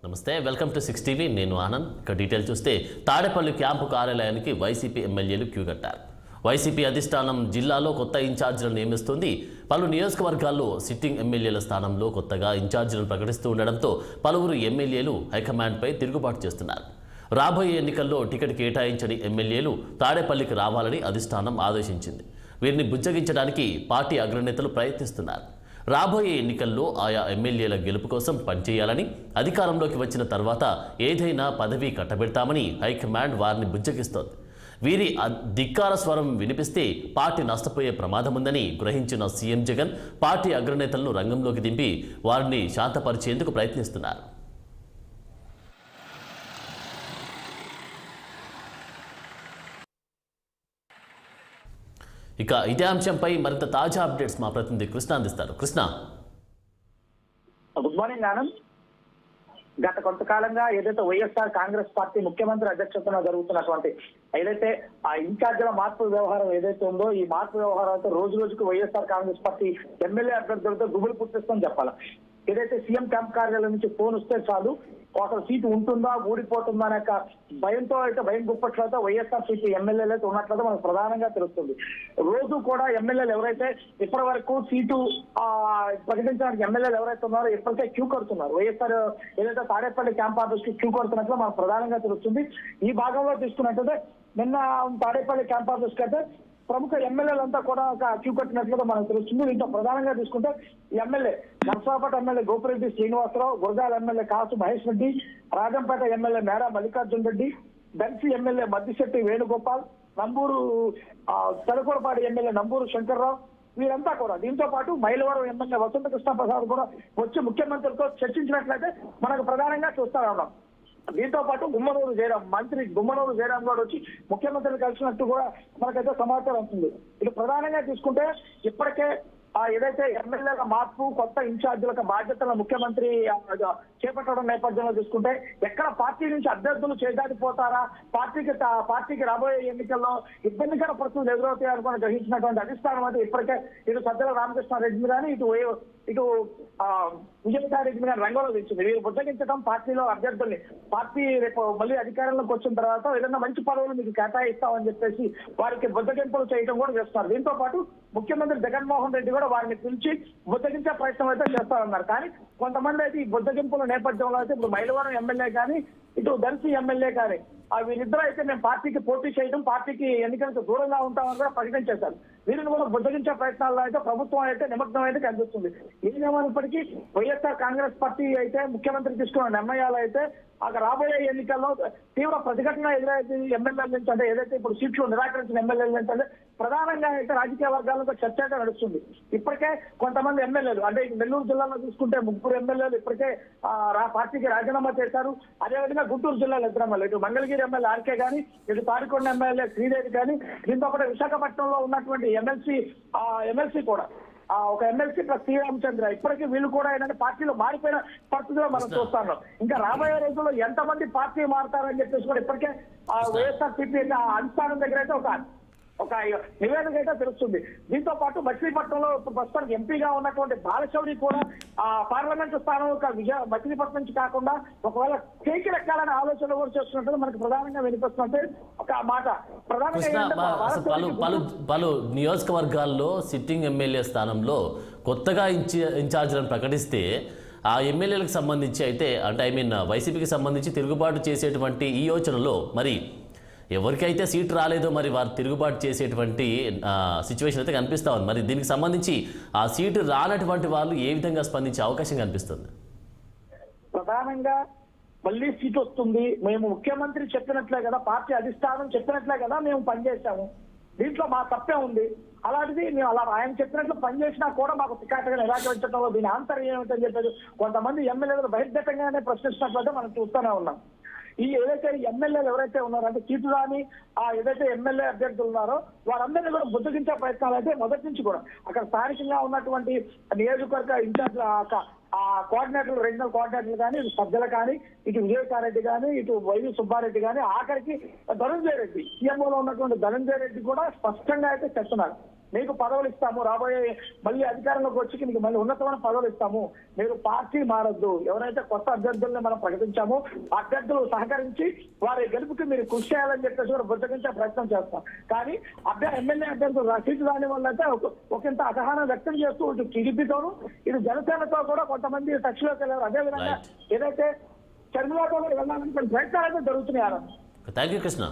నమస్తే, welcome to 6 TV. నేను ఆనంద్. ఇక డీటెయిల్ చూస్తే తాడేపల్లి క్యాంపు కార్యాలయానికి వైసీపీ ఎమ్మెల్యేలు క్యూ కట్టారు. వైసీపీ అధిష్టానం జిల్లాలో కొత్త ఇన్ఛార్జీలను నియమిస్తుంది. పలు నియోజకవర్గాల్లో సిట్టింగ్ ఎమ్మెల్యేల స్థానంలో కొత్తగా ఇన్ఛార్జీలను ప్రకటిస్తూ ఉండడంతో పలువురు ఎమ్మెల్యేలు హైకమాండ్పై తిరుగుబాటు చేస్తున్నారు. రాబోయే ఎన్నికల్లో టికెట్ కేటాయించని ఎమ్మెల్యేలు తాడేపల్లికి రావాలని అధిష్టానం ఆదేశించింది. వీరిని బుజ్జగించడానికి పార్టీ అగ్రనేతలు ప్రయత్నిస్తున్నారు. రాబోయే ఎన్నికల్లో ఆయా ఎమ్మెల్యేల గెలుపు కోసం పనిచేయాలని, అధికారంలోకి వచ్చిన తర్వాత ఏదైనా పదవి కట్టబెడతామని హైకమాండ్ వారిని బుజ్జగిస్తోంది. వీరి ధిక్కార స్వరం వినిపిస్తే పార్టీ నష్టపోయే ప్రమాదం ఉందని గ్రహించిన సీఎం జగన్ పార్టీ అగ్రనేతలను రంగంలోకి దింపి వారిని శాంతపరిచేందుకు ప్రయత్నిస్తున్నారు. ఇక ఇదే అంశంపై మరింత తాజా అప్డేట్స్ మా ప్రతినిధి కృష్ణ అందిస్తారు. Krishna, good morning Anand. గత కొంతకాలంగా ఏదైతే వైఎస్ఆర్ కాంగ్రెస్ పార్టీ ముఖ్యమంత్రి అధ్యక్షతన జరుగుతున్నటువంటి ఏదైతే ఆ ఇన్ఛార్జీల మార్పు వ్యవహారం ఏదైతే ఉందో, ఈ మార్పు వ్యవహారంతో రోజు రోజుకు వైఎస్ఆర్ కాంగ్రెస్ పార్టీ ఎమ్మెల్యే అభ్యర్థులతో గుబులు పుట్టిస్తుందని చెప్పాలి. ఏదైతే సీఎం క్యాంప్ కార్యాలయం నుంచి ఫోన్ వస్తే చాలు అసలు సీటు ఉంటుందా ఊడిపోతుందా అనే భయంతో అయితే భయం గుప్పట్లతో వైఎస్ఆర్ సిపి ఎమ్మెల్యేలు అయితే ఉన్నట్లయితే మనకు ప్రధానంగా తెలుస్తుంది. రోజు కూడా ఎమ్మెల్యేలు ఎవరైతే ఇప్పటి వరకు సీటు ప్రకటించడానికి ఎమ్మెల్యేలు ఎవరైతే ఉన్నారో ఇప్పటికే క్యూ కడుతున్నారు. వైఎస్ఆర్ ఏదైతే తాడేపల్లి క్యాంప్ ఆఫీస్ కి క్యూ కడుతున్నట్లు మనకు ప్రధానంగా తెలుస్తుంది. ఈ భాగంలో తీసుకున్నట్టయితే నిన్న తాడేపల్లి క్యాంప్ ఆఫీస్ కి అయితే ప్రముఖ ఎమ్మెల్యేలంతా కూడా ఒక క్యూ కట్టినట్లుగా మనకు తెలుస్తుంది. దీంట్లో ప్రధానంగా తీసుకుంటే MLA Narsapeta MLA Gopireddy Srinivasarao, Gurajala MLA Kasu Mahesh Reddy, Rajampet MLA Mera Mallikarjuna Reddy, Darsi MLA Maddisetti Venugopal, Namburu Talakodapati MLA Namburu Shankarrao, వీరంతా కూడా దీంతో పాటు మైలవరం ఎమ్మెల్యే వసంత కృష్ణ ప్రసాద్ కూడా వచ్చి ముఖ్యమంత్రితో చర్చించినట్లయితే మనకు ప్రధానంగా చూస్తా ఉన్నాం. దీంతో పాటు మంత్రి గుమ్మనూరు జయరాం గారు వచ్చి ముఖ్యమంత్రిని కలిసినట్టు కూడా మనకైతే సమాచారం వస్తుంది. ఇది ప్రధానంగా తీసుకుంటే ఇప్పటికే ఏదైతే ఎమ్మెల్యేల మార్పు, కొత్త ఇన్ఛార్జీలకు బాధ్యతల ముఖ్యమంత్రి చేపట్టడం నేపథ్యంలో తీసుకుంటే ఎక్కడ పార్టీ నుంచి అభ్యర్థులు చేదాటిపోతారా, పార్టీకి రాబోయే ఎన్నికల్లో ఇబ్బందికర పరిస్థితులు ఎదురవుతాయనుకుని గ్రహించినటువంటి అధిష్టానం అయితే ఇప్పటికే ఇటు సజ్జల రామకృష్ణారెడ్డిని కానీ ఇటు విజయసాయిరెడ్డిని కానీ రంగంలో దించింది. వీరు బుద్ధగించడం పార్టీలో అభ్యర్థుల్ని పార్టీ రేపు మళ్ళీ అధికారంలోకి వచ్చిన తర్వాత ఏదైనా మంచి పదవులు మీకు కేటాయిస్తామని చెప్పేసి వారికి బుద్ధగింపులు చేయడం కూడా చేస్తున్నారు. దీంతో పాటు ముఖ్యమంత్రి జగన్మోహన్ రెడ్డి కూడా వారిని పిలిచి బుద్ధగించే ప్రయత్నం అయితే చేస్తారన్నారు. కానీ కొంతమంది అయితే ఈ బుద్ధగింపుల నేపథ్యంలో అయితే ఇప్పుడు మైలవరం ఎమ్మెల్యే కానీ ఇటు దర్శి ఎమ్మెల్యే కానీ వీరిద్దరూ అయితే మేము పార్టీకి పోటీ చేయడం, పార్టీకి ఎన్నికలకు దూరంగా ఉంటామని కూడా ప్రకటించేశారు. వీరిని కూడా బుద్ధగించే ప్రయత్నాల్లో అయితే ప్రభుత్వం అయితే నిమగ్నం అయితే కనిపిస్తుంది. ఏదేమైనప్పటికీ వైఎస్ఆర్ కాంగ్రెస్ పార్టీ అయితే ముఖ్యమంత్రి తీసుకున్న నిర్ణయాలు అయితే అక్కడ రాబోయే ఎన్నికల్లో తీవ్ర ప్రతిఘటన ఎదురైతే ఎమ్మెల్యేల నుంచి అంటే ఏదైతే ఇప్పుడు సీట్లు నిరాకరించిన ఎమ్మెల్యేల నుంచి అంటే ప్రధానంగా అయితే రాజకీయ వర్గాలతో చర్చ అయితే నడుస్తుంది. ఇప్పటికే కొంతమంది ఎమ్మెల్యేలు అంటే నెల్లూరు జిల్లాలో చూసుకుంటే 3 ఎమ్మెల్యేలు ఇప్పటికే పార్టీకి రాజీనామా చేశారు. అదేవిధంగా గుంటూరు జిల్లాలో 2 ఎమ్మెల్యేలు, ఇటు మంగళగిరి ఎమ్మెల్యే ఆర్కే కానీ, ఇటు తాడికొండ ఎమ్మెల్యే శ్రీదేవి కానీ, దీంతో పాటు విశాఖపట్నంలో ఉన్నటువంటి ఎమ్మెల్సీ కూడా ఒక ఎమ్మెల్సీ ప్లస్ శ్రీరామచంద్ర ఇప్పటికీ వీళ్ళు కూడా ఏంటంటే పార్టీలో మారిపోయిన పరిస్థితిలో మనం చూస్తున్నాం. ఇంకా రాబోయే రోజుల్లో ఎంతమంది పార్టీ మారుతారని చెప్పేసి కూడా ఇప్పటికే వైఎస్ఆర్ సిపి అధిష్టానం దగ్గర అయితే ఒక నివేదిక అయితే తెలుస్తుంది. దీంతో పాటు మచిలీపట్నంలో ప్రస్తుతానికి ఎంపీగా ఉన్నటువంటి బాలశౌరి కూడా పార్లమెంటు స్థానం మచిలీపట్నం నుంచి కాకుండా ఒకవేళ కేకి లెక్కాలనే ఆలోచన కూడా చేస్తున్నట్టు మనకు ప్రధానంగా వినిపిస్తుంటే ఒక మాట పలు నియోజకవర్గాల్లో సిట్టింగ్ ఎమ్మెల్యే స్థానంలో కొత్తగా ఇన్ఛార్జీలను ప్రకటిస్తే ఆ ఎమ్మెల్యేలకు సంబంధించి అయితే అంటే వైసీపీకి సంబంధించి తిరుగుబాటు చేసేటువంటి ఈ యోచనలో మరి ఎవరికైతే సీటు రాలేదో మరి వారు తిరుగుబాటు చేసేటువంటి సిచ్యువేషన్ అయితే కనిపిస్తూ ఉంది. మరి దీనికి సంబంధించి ఆ సీటు రానటువంటి వాళ్ళు ఏ విధంగా స్పందించే అవకాశం కనిపిస్తుంది? ప్రధానంగా మళ్ళీ సీటు వస్తుంది, మేము ముఖ్యమంత్రి చెప్పినట్లే కదా, పార్టీ అధిష్టానం చెప్పినట్లే కదా మేము పనిచేశాము, దీంట్లో మా తప్పే ఉంది, అలాంటిది మేము అలా ఆయన చెప్పినట్లు పనిచేసినా కూడా మాకు టికాటగా నిరాకరించడంలో దీని ఆంతర్యం ఏమిటని చెప్పేది కొంతమంది ఎమ్మెల్యేలు బహిర్గతంగానే ప్రశ్నిస్తున్నట్లయితే మనం చూస్తూనే ఉన్నాం. ఈ ఏదైతే ఎమ్మెల్యేలు ఎవరైతే ఉన్నారో అంటే సీటు రాని ఏదైతే ఎమ్మెల్యే అభ్యర్థులు ఉన్నారో వారందరినీ కూడా బుద్ధగించే ప్రయత్నాలు అయితే మొదటి నుంచి కూడా అక్కడ స్థానికంగా ఉన్నటువంటి నియోజకవర్గ ఇన్ఛార్జ్ కోఆర్డినేటర్లు, రీజనల్ కోఆర్డినేటర్లు కానీ, ఇటు సజ్జలు కానీ, ఇటు విజయసాయి రెడ్డి కానీ, ఇటు వైవి సుబ్బారెడ్డి కానీ, ఆఖరికి ధనంజయ రెడ్డి సీఎంఓలో ఉన్నటువంటి ధనంజయ రెడ్డి కూడా స్పష్టంగా అయితే చెప్తున్నారు. మీకు పదవులు ఇస్తాము, రాబోయే మళ్ళీ అధికారంలోకి వచ్చి మీకు మళ్ళీ ఉన్నతమైన పదవులు ఇస్తాము, మీరు పార్టీ మారద్దు, ఎవరైతే కొత్త అభ్యర్థుల్ని మనం ప్రకటించామో అభ్యర్థులు సహకరించి వారి గెలుపుకి మీరు కృషి చేయాలని చెప్పేసి కూడా బుద్ధగించే ప్రయత్నం చేస్తాం. కానీ ఎమ్మెల్యే అభ్యర్థులు రసీదు రాని వల్ల అయితే ఒకంత అసహనం వ్యక్తం చేస్తూ ఇటు టీడీపీతోనూ ఇటు జనసేనతో కూడా కొంతమంది టచ్ లోకి వెళ్ళారు. అదేవిధంగా ఏదైతే చర్మలతో వెళ్ళాలనుకునే ప్రయత్నాలు అయితే జరుగుతున్నాయి. Thank you Krishna.